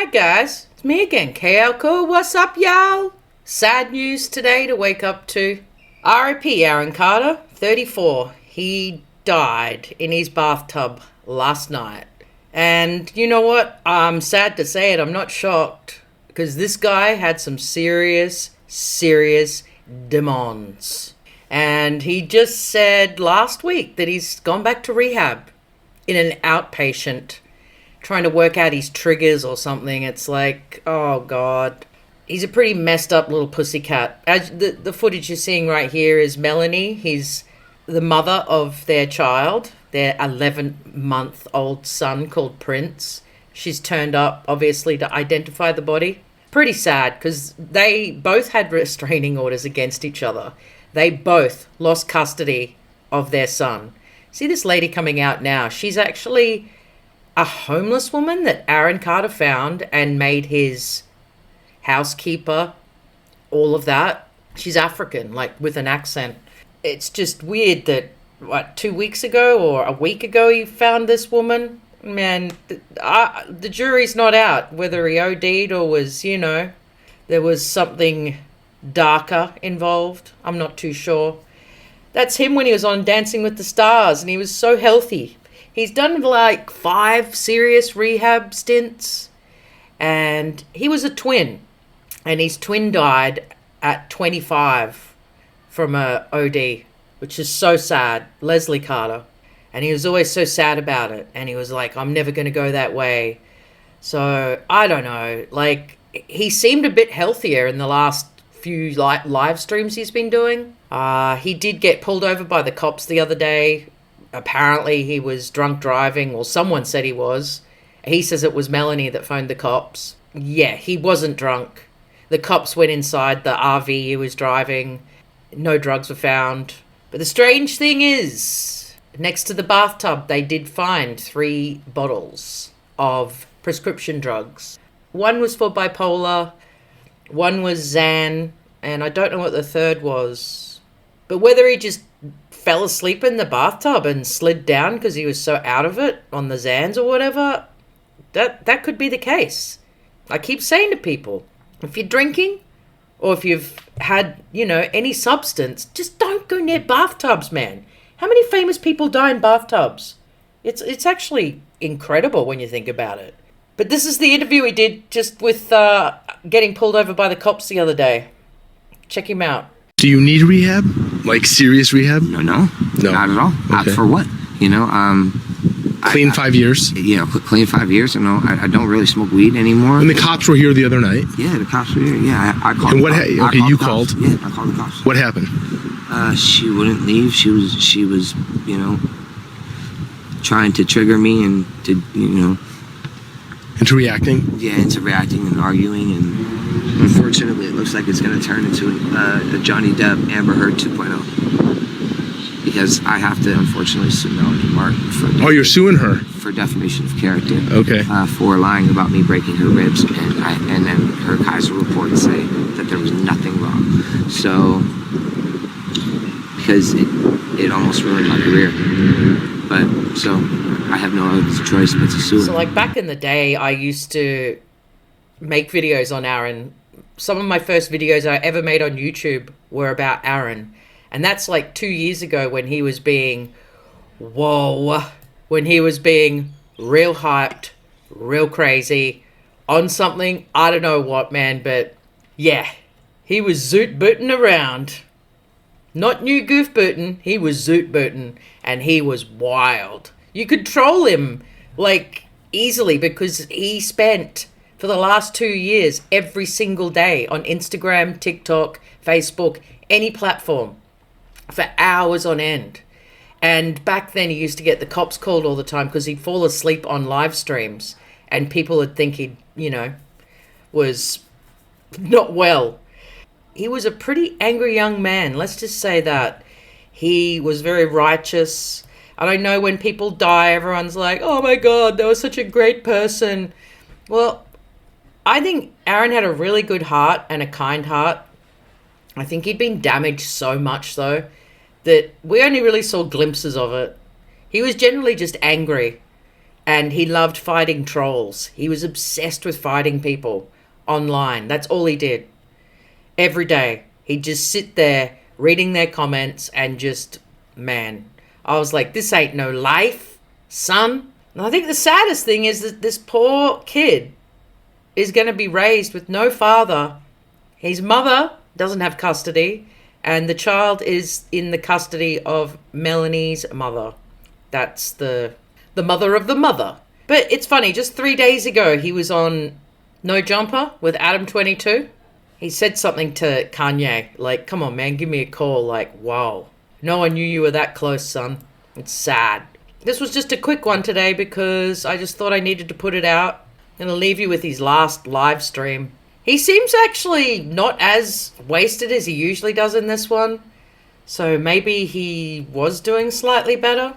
Hi guys, it's me again, KOOL. What's up, y'all? Sad news today to wake up to. R.I.P. Aaron Carter, 34. He died in his bathtub last night. And you know what? I'm sad to say it, I'm not shocked. Because this guy had some serious demons. And he just said last week that he's gone back to rehab in an outpatient, trying to work out his triggers or something. It's like, oh God. He's a pretty messed up little pussycat. As the footage you're seeing right here is Melanie. He's the mother of their child, their 11-month-old son called Prince. She's turned up, obviously, to identify the body. Pretty sad, because they both had restraining orders against each other. They both lost custody of their son. See this lady coming out now? She's actually a homeless woman that Aaron Carter found and made his housekeeper, all of that. She's African, like with an accent. It's just weird that, 2 weeks ago or a week ago he found this woman? Man, the jury's not out whether he OD'd or was, there was something darker involved. I'm not too sure. That's him when he was on Dancing with the Stars and he was so healthy. He's done like 5 serious rehab stints, and he was a twin, and his twin died at 25 from a OD, which is so sad. Leslie Carter. And he was always so sad about it, and he was like, I'm never going to go that way. So, I don't know, like, he seemed a bit healthier in the last few live streams he's been doing. He did get pulled over by the cops the other day. Apparently he was drunk driving, or someone said he was. He says it was Melanie that phoned the cops. Yeah, he wasn't drunk. The cops went inside the RV he was driving. No drugs were found. But the strange thing is, next to the bathtub, they did find 3 bottles of prescription drugs. One was for bipolar, one was Xan, and I don't know what the third was. But whether he just fell asleep in the bathtub and slid down because he was so out of it on the Xans or whatever, that could be the case. I keep saying to people, if you're drinking or if you've had, any substance, just don't go near bathtubs, man. How many famous people die in bathtubs? It's actually incredible when you think about it. But this is the interview he did just with getting pulled over by the cops the other day. Check him out. Do you need rehab? Like serious rehab? No, not at all. Okay. For what? Clean 5 years? Clean 5 years. I don't really smoke weed anymore. And the cops were here the other night? Yeah, the cops were here. Yeah, I called. And what? You called? Yeah, I called the cops. What happened? She wouldn't leave. She was, trying to trigger me and to, Into reacting? Yeah, into reacting and arguing, and unfortunately, it looks like it's going to turn into a Johnny Depp Amber Heard 2.0. Because I have to, unfortunately, sue Melanie Martin for... Oh, you're suing her? For defamation of character. Okay. For lying about me breaking her ribs, and then her Kaiser report say that there was nothing wrong. So, because it almost ruined my career. But, so, I have no other choice but to sue her. So, like, back in the day, I used to make videos on Aaron. Some of my first videos I ever made on YouTube were about Aaron. And that's like 2 years ago when he was being, when he was being real hyped, real crazy, on something, I don't know what, man, but yeah, he was zoot booting around. Not new goof booting, he was zoot booting, and he was wild. You could troll him, like, easily, because he spent, for the last 2 years, every single day on Instagram, TikTok, Facebook, any platform, for hours on end. And back then he used to get the cops called all the time because he'd fall asleep on live streams and people would think he, was not well. He was a pretty angry young man, let's just say that. He was very righteous. And I know when people die, everyone's like, oh my God, they were such a great person. Well, I think Aaron had a really good heart and a kind heart. I think he'd been damaged so much, though, that we only really saw glimpses of it. He was generally just angry. And he loved fighting trolls. He was obsessed with fighting people online. That's all he did. Every day. He'd just sit there reading their comments and just, man. I was like, this ain't no life, son. And I think the saddest thing is that this poor kid is going to be raised with no father. His mother doesn't have custody, and the child is in the custody of Melanie's mother. That's the mother of the mother. But it's funny, just 3 days ago, he was on No Jumper with Adam22. He said something to Kanye, like, come on, man, give me a call. Like, wow. No one knew you were that close, son. It's sad. This was just a quick one today because I just thought I needed to put it out. I'm going to leave you with his last live stream. He seems actually not as wasted as he usually does in this one. So maybe he was doing slightly better.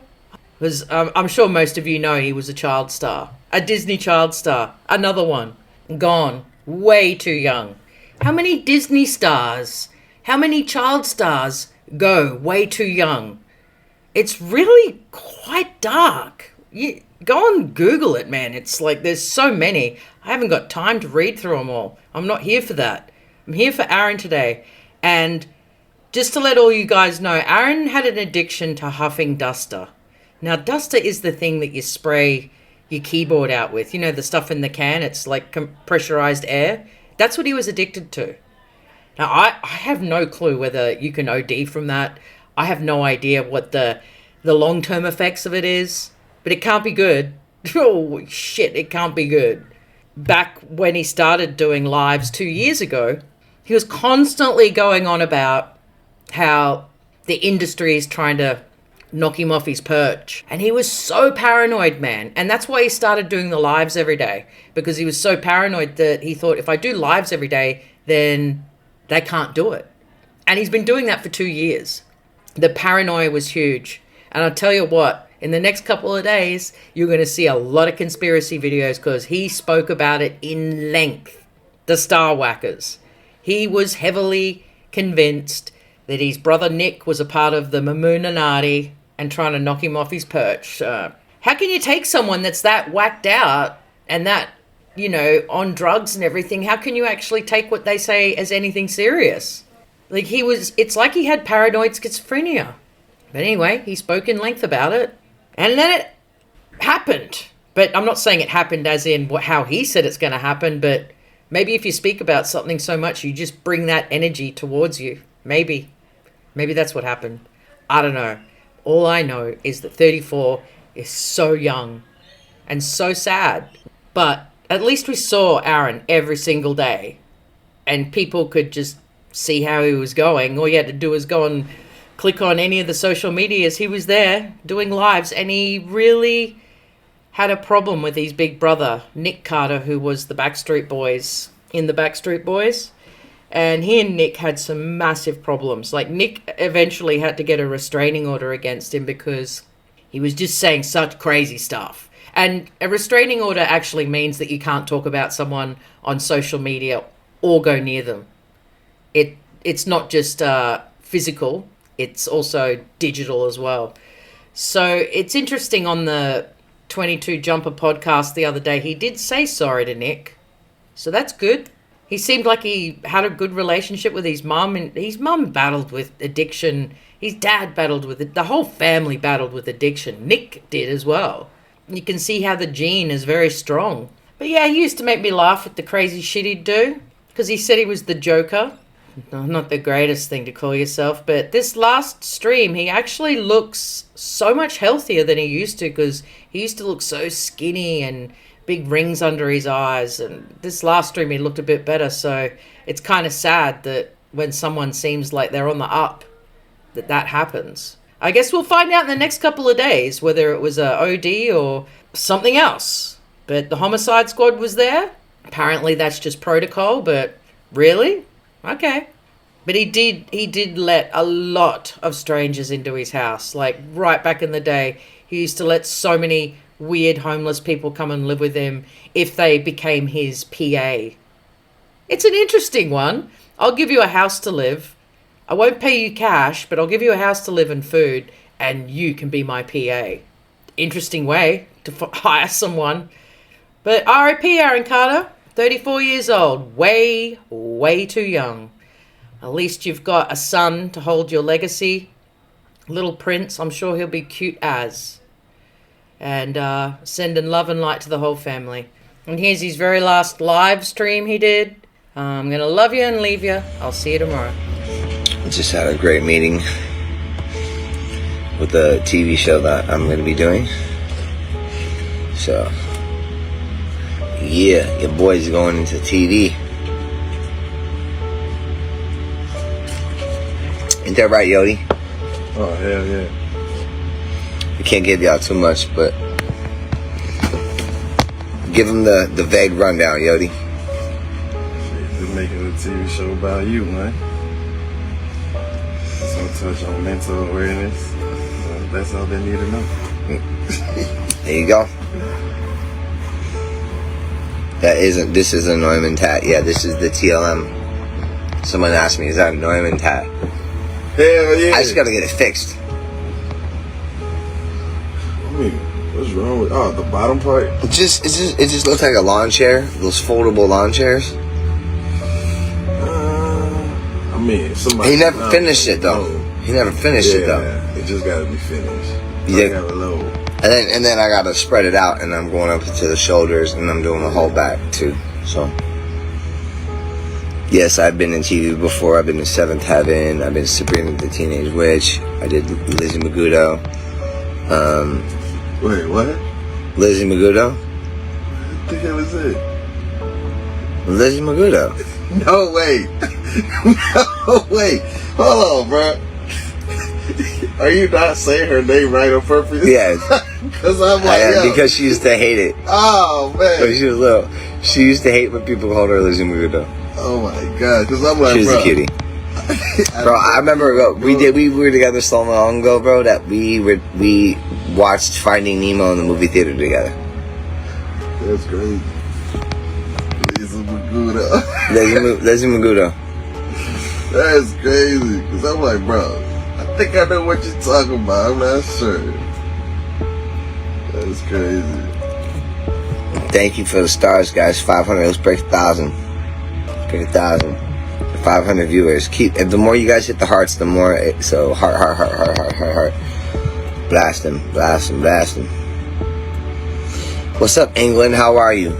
Because I'm sure most of you know he was a child star. A Disney child star. Another one. Gone. Way too young. How many Disney stars, how many child stars go way too young? It's really quite dark. You go and Google it, man. It's like there's so many. I haven't got time to read through them all. I'm not here for that. I'm here for Aaron today. And just to let all you guys know, Aaron had an addiction to huffing duster. Now, duster is the thing that you spray your keyboard out with. You know, the stuff in the can. It's like pressurized air. That's what he was addicted to. Now, I have no clue whether you can OD from that. I have no idea what the long-term effects of it is. But it can't be good. Oh, shit, it can't be good. Back when he started doing lives 2 years ago, he was constantly going on about how the industry is trying to knock him off his perch. And he was so paranoid, man. And that's why he started doing the lives every day. Because he was so paranoid that he thought, if I do lives every day, then they can't do it. And he's been doing that for 2 years. The paranoia was huge. And I'll tell you what, in the next couple of days, you're going to see a lot of conspiracy videos because he spoke about it in length. The Star Whackers. He was heavily convinced that his brother Nick was a part of the Illuminati and trying to knock him off his perch. How can you take someone that's that whacked out and that, you know, on drugs and everything? How can you actually take what they say as anything serious? Like it's like he had paranoid schizophrenia. But anyway, he spoke in length about it. And then it happened. But I'm not saying it happened as in how he said it's going to happen, but maybe if you speak about something so much, you just bring that energy towards you. Maybe that's what happened. I don't know. All I know is that 34 is so young and so sad. But at least we saw Aaron every single day. And people could just see how he was going. All you had to do was go and click on any of the social medias. He was there doing lives. And he really had a problem with his big brother, Nick Carter, who was the Backstreet Boys in the Backstreet Boys. And he and Nick had some massive problems. Like, Nick eventually had to get a restraining order against him because he was just saying such crazy stuff. And a restraining order actually means that you can't talk about someone on social media or go near them. It's not just physical, it's also digital as well. So it's interesting, on the 22 Jumper podcast the other day, he did say sorry to Nick. So that's good. He seemed like he had a good relationship with his mum, and his mum battled with addiction. His dad battled with it. The whole family battled with addiction. Nick did as well. You can see how the gene is very strong. But yeah, he used to make me laugh at the crazy shit he'd do, because he said he was the Joker. No, not the greatest thing to call yourself, but this last stream, he actually looks so much healthier than he used to, because he used to look so skinny and big rings under his eyes, and this last stream he looked a bit better. So it's kind of sad that when someone seems like they're on the up, that happens. I guess we'll find out in the next couple of days whether it was a OD or something else. But the homicide squad was there. Apparently that's just protocol, but really? Okay. But he did let a lot of strangers into his house. Like, right back in the day, he used to let so many weird homeless people come and live with him if they became his PA. It's an interesting one. I'll give you a house to live. I won't pay you cash, but I'll give you a house to live and food, and you can be my PA. interesting way to hire someone. But R.I.P. Aaron Carter, 34 years old, way, way too young. At least you've got a son to hold your legacy. Little Prince, I'm sure he'll be cute as. And sending love and light to the whole family. And here's his very last live stream he did. I'm going to love you and leave you. I'll see you tomorrow. Just had a great meeting with the TV show that I'm going to be doing. So, yeah, your boy's going into TV. Ain't that right, Yodi? Oh, hell yeah. We can't give y'all too much, but give them the vague rundown, Yodi. Shit, they're making a TV show about you, man. Some touch on mental awareness. That's all they need to know. There you go. This is a Neumann tat. Yeah, this is the TLM. Someone asked me, is that a Neumann tat? Hell yeah. I just gotta get it fixed. I mean, what's wrong with the bottom part? It just looks like a lawn chair. Those foldable lawn chairs. I mean, somebody. He never finished it though. He never finished it though. It just gotta be finished. Yeah. Got a load. And then I gotta spread it out, and I'm going up to the shoulders, and I'm doing the whole back too. So, yes, I've been in TV before. I've been in Seventh Heaven. I've been Sabrina the Teenage Witch. I did Lizzie Magudo. Wait, what? Lizzie Magudo. What the hell is it? Lizzie Magudo. No, wait. No, wait. Hold on, bro. Are you not saying her name right on purpose? Yeah. Because I'm like, because she used to hate it. Oh, man. When she was little, she used to hate when people called her Lizzie Magudo. Oh, my God. Because I'm like, She was bro. a cutie. Bro, I remember we were together so long ago, bro, that we watched Finding Nemo in the movie theater together. That's crazy. Lizzie Magudo. Lizzie Magudo. That's crazy. Because I'm like, bro, I think I know what you're talking about. I'm not sure. That's crazy. Thank you for the stars, guys. 500. Let's break 1,000. Break 1,000. 500 viewers. The more you guys hit the hearts, the more. So heart. Blast them. What's up, England? How are you?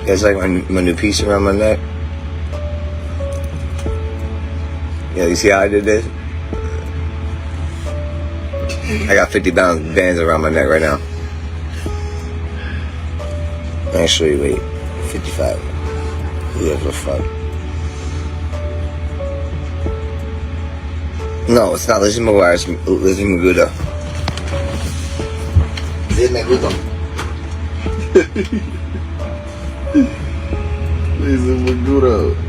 You guys like my new piece around my neck? Yeah, you see how I did this? I got 50 bands around my neck right now. Actually, wait. 55. Yeah, for fun. No, it's not Lizzie McGuire, it's Lizzie Magudo. Lizzie Magudo. Lizzie Magudo.